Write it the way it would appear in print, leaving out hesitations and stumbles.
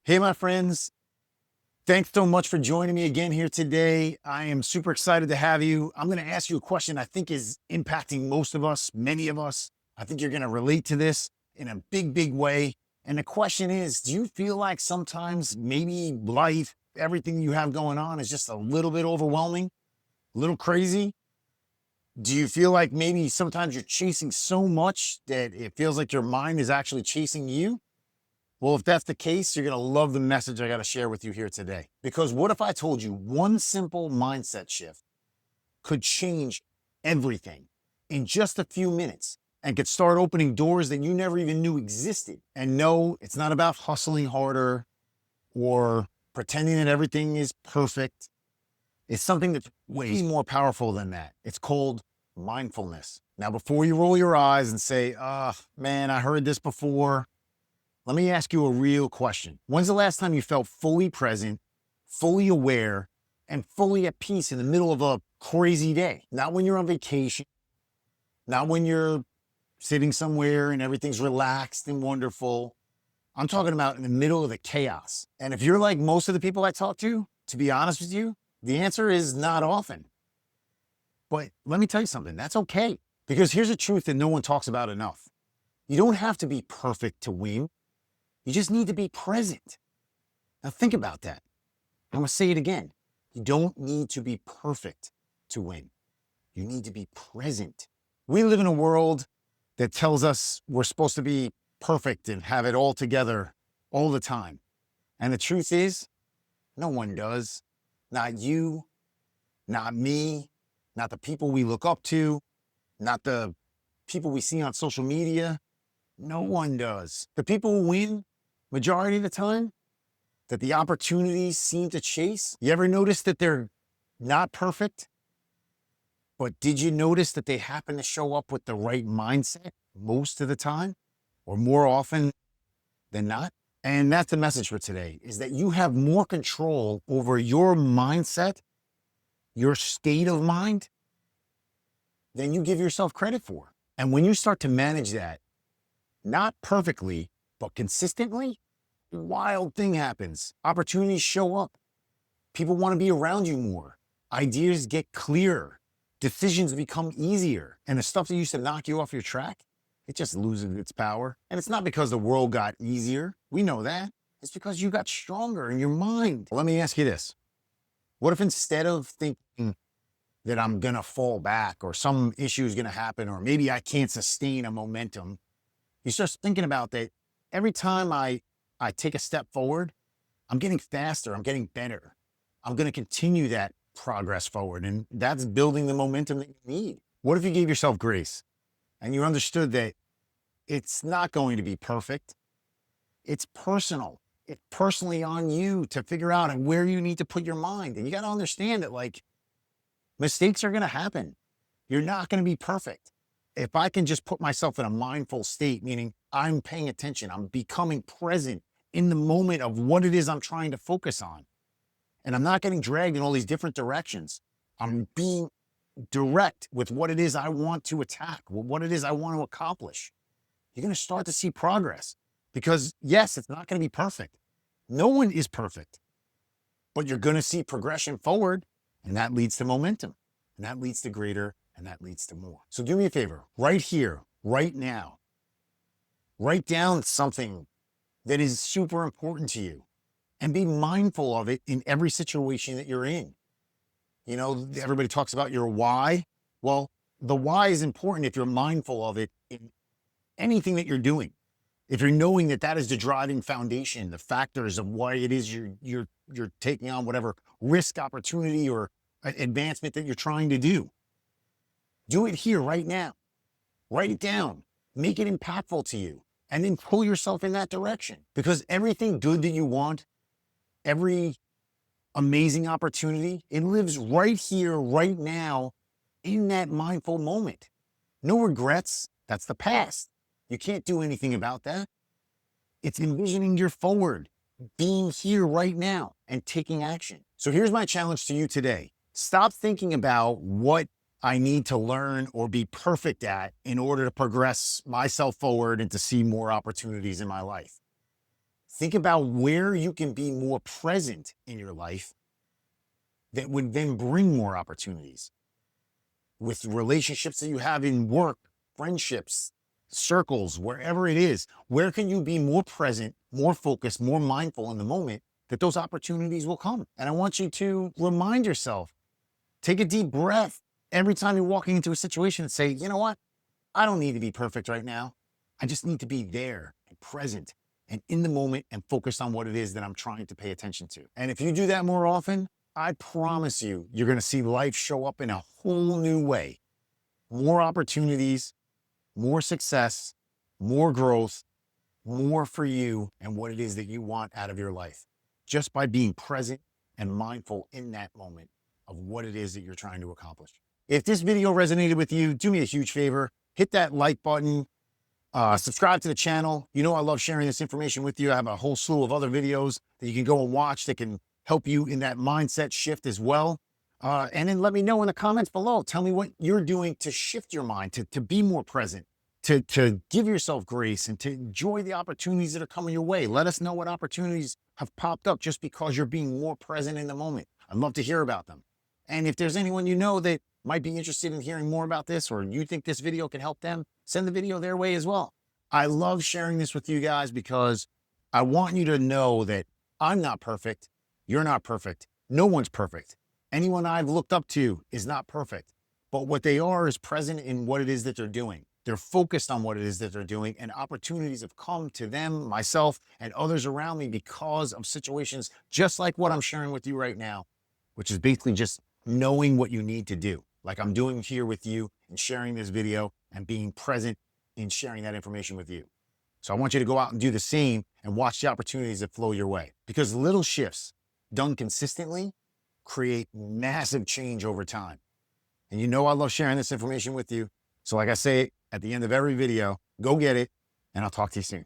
Hey, my friends. Thanks so much for joining me again here today. I am super excited to have you. I'm going to ask you a question I think is impacting most of us, many of us. I think you're going to relate to this in a big, big way. And the question is, do you feel like sometimes maybe life, everything you have going on is just a little bit overwhelming, a little crazy? Do you feel like maybe sometimes you're chasing so much that it feels like your mind is actually chasing you? Well, if that's the case, you're going to love the message I got to share with you here today. Because what if I told you one simple mindset shift could change everything in just a few minutes and could start opening doors that you never even knew existed? And no, it's not about hustling harder or pretending that everything is perfect. It's something that's way more powerful than that. It's called mindfulness. Now, before you roll your eyes and say, man, I heard this before, let me ask you a real question. When's the last time you felt fully present, fully aware, and fully at peace in the middle of a crazy day? Not when you're on vacation, not when you're sitting somewhere and everything's relaxed and wonderful. I'm talking about in the middle of the chaos. And if you're like most of the people I talk to be honest with you, the answer is not often. But let me tell you something, that's okay. Because here's a truth that no one talks about enough. You don't have to be perfect to win. You just need to be present. Now think about that. I'm gonna say it again. You don't need to be perfect to win. You need to be present. We live in a world that tells us we're supposed to be perfect and have it all together all the time. And the truth is, no one does. Not you, not me, not the people we look up to, not the people we see on social media. No one does. The people who win, majority of the time, that the opportunities seem to chase, you ever notice that they're not perfect? But did you notice that they happen to show up with the right mindset most of the time or more often than not? And that's the message for today, is that you have more control over your mindset, your state of mind, than you give yourself credit for. And when you start to manage that, not perfectly, but consistently, a wild thing happens. Opportunities show up. People want to be around you more. Ideas get clearer. Decisions become easier. And the stuff that used to knock you off your track, it just loses its power. And it's not because the world got easier. We know that. It's because you got stronger in your mind. Let me ask you this. What if instead of thinking that I'm going to fall back or some issue is going to happen or maybe I can't sustain a momentum, you start thinking about that every time I take a step forward, I'm getting faster, I'm getting better. I'm going to continue that progress forward. And that's building the momentum that you need. What if you gave yourself grace and you understood that it's not going to be perfect? It's personal. It's personally on you to figure out where you need to put your mind. And you got to understand that, like, mistakes are going to happen. You're not going to be perfect. If I can just put myself in a mindful state, meaning I'm paying attention, I'm becoming present in the moment of what it is I'm trying to focus on. And I'm not getting dragged in all these different directions. I'm being direct with what it is I want to attack, what it is I want to accomplish. You're going to start to see progress because, yes, it's not going to be perfect. No one is perfect, but you're going to see progression forward, and that leads to momentum, and that leads to greater, and that leads to more. So do me a favor, right here, right now, write down something that is super important to you and be mindful of it in every situation that you're in. You know, everybody talks about your why. Well, the why is important if you're mindful of it in anything that you're doing. If you're knowing that that is the driving foundation, the factors of why it is you're taking on whatever risk, opportunity, or advancement that you're trying to do it here right now. Write it down. Make it impactful to you, and then pull yourself in that direction. Because everything good that you want, every amazing opportunity, it lives right here, right now, in that mindful moment. No regrets. That's the past. You can't do anything about that. It's envisioning your forward, being here right now and taking action. So here's my challenge to you today. Stop thinking about what I need to learn or be perfect at in order to progress myself forward and to see more opportunities in my life. Think about where you can be more present in your life that would then bring more opportunities with relationships that you have in work, friendships, circles, wherever it is. Where can you be more present, more focused, more mindful in the moment that those opportunities will come? And I want you to remind yourself, take a deep breath every time you're walking into a situation and say, you know what? I don't need to be perfect right now. I just need to be there and present and in the moment and focused on what it is that I'm trying to pay attention to. And if you do that more often, I promise you, you're going to see life show up in a whole new way. More opportunities, more success, more growth, more for you and what it is that you want out of your life, just by being present and mindful in that moment of what it is that you're trying to accomplish. If this video resonated with you, do me a huge favor, hit that like button, subscribe to the channel. You know I love sharing this information with you. I have a whole slew of other videos that you can go and watch that can help you in that mindset shift as well. And then let me know in the comments below. Tell me what you're doing to shift your mind, to be more present, to give yourself grace and to enjoy the opportunities that are coming your way. Let us know what opportunities have popped up just because you're being more present in the moment. I'd love to hear about them. And if there's anyone you know that might be interested in hearing more about this, or you think this video can help them, send the video their way as well. I love sharing this with you guys because I want you to know that I'm not perfect. You're not perfect. No one's perfect. Anyone I've looked up to is not perfect, but what they are is present in what it is that they're doing. They're focused on what it is that they're doing, and opportunities have come to them, myself, and others around me because of situations just like what I'm sharing with you right now, which is basically just knowing what you need to do, like I'm doing here with you and sharing this video and being present in sharing that information with you. So I want you to go out and do the same and watch the opportunities that flow your way, because little shifts done consistently create massive change over time. And you know I love sharing this information with you. So like I say at the end of every video, go get it, and I'll talk to you soon.